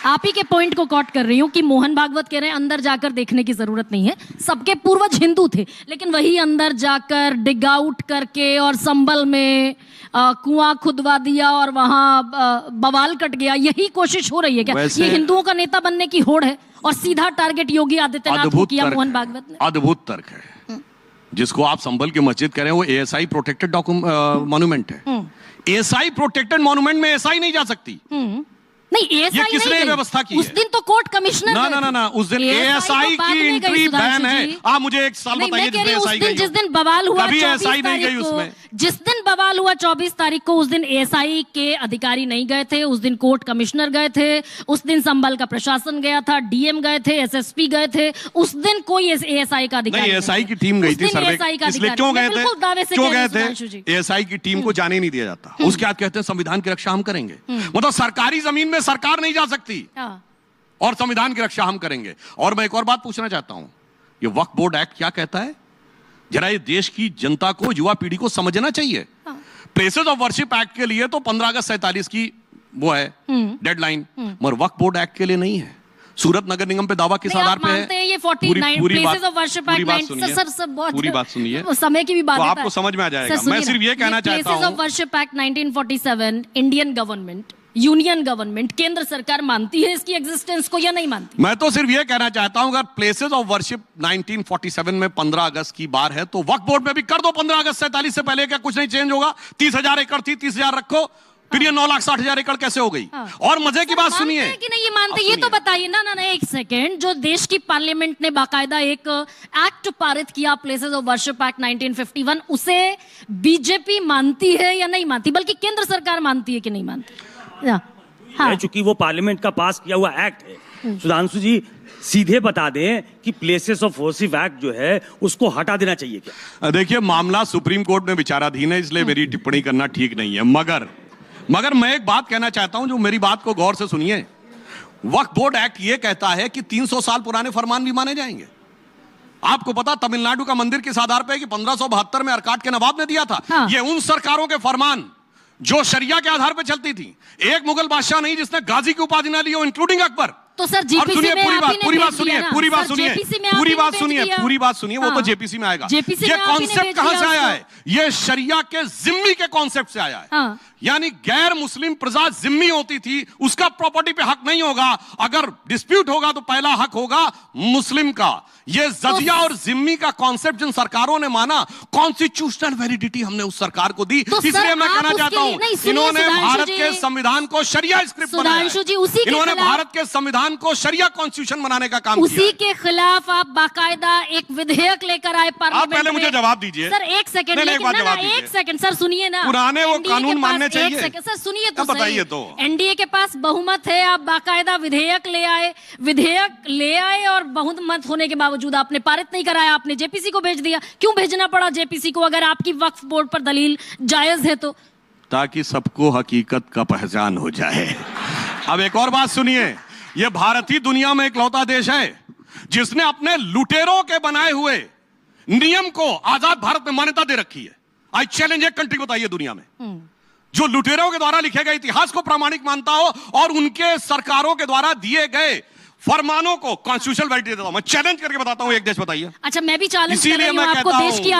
आप ही के पॉइंट को कॉट कर रही हूँ कि मोहन भागवत कह रहे हैं अंदर जाकर देखने की जरूरत नहीं है, सबके पूर्वज हिंदू थे, लेकिन वही अंदर जाकर डिग आउट करके और संभल में कुआं खुदवा दिया और वहां बवाल कट गया, यही कोशिश हो रही है क्या? ये हिंदुओं का नेता बनने की होड़ है और सीधा टारगेट योगी आदित्यनाथ को किया मोहन भागवत ने। अद्भुत तर्क है। जिसको आप संभल की मस्जिद कह रहे हैं वो एएसआई प्रोटेक्टेड मॉन्यूमेंट है। एएसआई प्रोटेक्टेड मॉन्यूमेंट में एएसआई नहीं जा सकती। नहीं, एएसआई ये किसने व्यवस्था की? उस दिन तो कोर्ट कमिश्नर ना उस दिन एएसआई की एंट्री बैन है। आप मुझे एक साल बताइए जिस दिन बवाल हुआ, एएसआई नहीं गई उसमें। जिस दिन बवाल हुआ 24 तारीख को, उस दिन एएसआई के अधिकारी नहीं गए थे, उस दिन कोर्ट कमिश्नर गए थे, उस दिन संभल का प्रशासन गया था, डीएम गए थे, एसएसपी गए थे, उस दिन कोई एएसआई का अधिकारी नहीं। एएसआई की टीम गई थी सर्वे, इसलिए क्यों गए थे? एएसआई की टीम को जाने नहीं दिया जाता। उसके बाद कहते हैं संविधान की रक्षा हम करेंगे। मतलब सरकारी जमीन में सरकार नहीं जा सकती और संविधान की रक्षा हम करेंगे। और मैं एक और बात पूछना चाहता हूं, ये वक्फ बोर्ड एक्ट क्या कहता है? जरा ये देश की जनता को, युवा पीढ़ी को समझना चाहिए। प्लेसेस ऑफ वर्शिप एक्ट के लिए तो 15 अगस्त 47 की वो है डेडलाइन, मगर वक्फ बोर्ड एक्ट के लिए नहीं है। सूरत नगर निगम पे दावा किस आधार पे है? ये 49 प्लेसेस ऑफ वर्शिप एक्ट पूरी बात सुनिए, समय की भी बात है, आपको समझ में आ जाएगा। मैं सिर्फ ये कहना चाहता हूं, places of worship act 1947 Indian government, union government, केंद्र सरकार मानती है इसकी एग्जिस्टेंस को या नहीं मानती? मैं तो सिर्फ ये कहना चाहता हूं, अगर प्लेसेस ऑफ वर्शिप 1947 में 15 अगस्त की बार है तो वक्फ बोर्ड में भी कर दो 15 अगस्त 47 से पहले। क्या कुछ नहीं चेंज होगा? 30,000 एकड़ थी, 30,000 रखो, फिर ये 9,60,000 एकड़ कैसे हो गई? और मजे की बात सुनिए कि नहीं ये मानते, ये तो बताइए ना। एक सेकेंड, जो देश की पार्लियामेंट ने बाकायदा एक एक्ट पारित किया प्लेसेस ऑफ वर्शिप एक्ट 1951, उसे बीजेपी मानती है या नहीं मानती? बल्कि केंद्र सरकार मानती है कि नहीं मानती? हाँ। चूंकि वो पार्लियामेंट का पास किया हुआ एक्ट है, सुधांशु जी सीधे बता दें कि प्लेसेस ऑफ वर्शिप एक्ट जो है उसको हटा देना चाहिए क्या? देखिए, मामला सुप्रीम कोर्ट में विचाराधीन है, इसलिए मेरी टिप्पणी करना ठीक नहीं है। मगर मैं एक बात कहना चाहता हूं, जो मेरी बात को गौर से सुनिए। वक्फ बोर्ड एक्ट ये कहता है कि 300 साल पुराने फरमान भी माने जाएंगे। आपको पता तमिलनाडु का मंदिर किस आधार पे है कि 1572 में अरकाट के नवाब ने दिया था। हाँ। ये उन सरकारों के फरमान जो शरिया के आधार पर चलती थी। एक मुगल बादशाह नहीं जिसने गाजी की उपाधि ना ली हो, इंक्लूडिंग अकबर। तो सर जीपीसी में पूरी बात सुनिए, वो तो जेपीसी में आएगा। ये कॉन्सेप्ट कहां से आया है? ये शरिया के जिम्मी के कॉन्सेप्ट से आया है। हाँ। यानी गैर मुस्लिम प्रजा जिम्मी होती थी, उसका प्रॉपर्टी पे हक नहीं होगा। अगर डिस्प्यूट होगा तो पहला हक होगा मुस्लिम का। ये जजिया और जिम्मी का कॉन्सेप्ट जिन सरकारों ने माना, कॉन्स्टिट्यूशनल वैलिडिटी हमने उस सरकार को दी। इसलिए मैं कहना चाहता हूं, इन्होंने भारत के संविधान को शरिया स्क्रिप्ट बनाया, इन्होंने भारत के संविधान को शरिया कॉन्स्टिट्यूशन बनाने का काम किया। उसी के खिलाफ आप बाकायदा एक विधेयक लेकर आए पार्लियामेंट में। आप पहले मुझे जवाब दीजिए सर। एक सेकंड, एक सेकंड सर, सुनिए ना। पुराने वो कानून मानने चाहिए। एक सेकंड सर, सुनिए तो बताइए। तो एनडीए के पास बहुमत है, आप बाकायदा विधेयक ले आए और बहुमत होने के बावजूद आपने पारित नहीं कराया, आपने जेपीसी को भेज दिया। क्यों भेजना पड़ा जेपीसी को अगर आपकी वक्फ बोर्ड पर दलील जायज है तो? ताकि सबको हकीकत का पहचान हो जाए। अब एक और बात सुनिए, यह भारत ही दुनिया में इकलौता देश है जिसने अपने लुटेरों के बनाए हुए नियम को आजाद भारत में मान्यता दे रखी है। आई चैलेंज, एक कंट्री बताइए दुनिया में जो लुटेरों के द्वारा लिखे गए इतिहास को प्रामाणिक मानता हो और उनके सरकारों के द्वारा दिए गए फरमानों को कॉन्स्टिट्यूशनल वैलिडिटी देता हूं। मैं चैलेंज करके बताता हूं, एक देश बताइए। अच्छा, मैं भी चैलेंज कर रही हूं आपको, देश की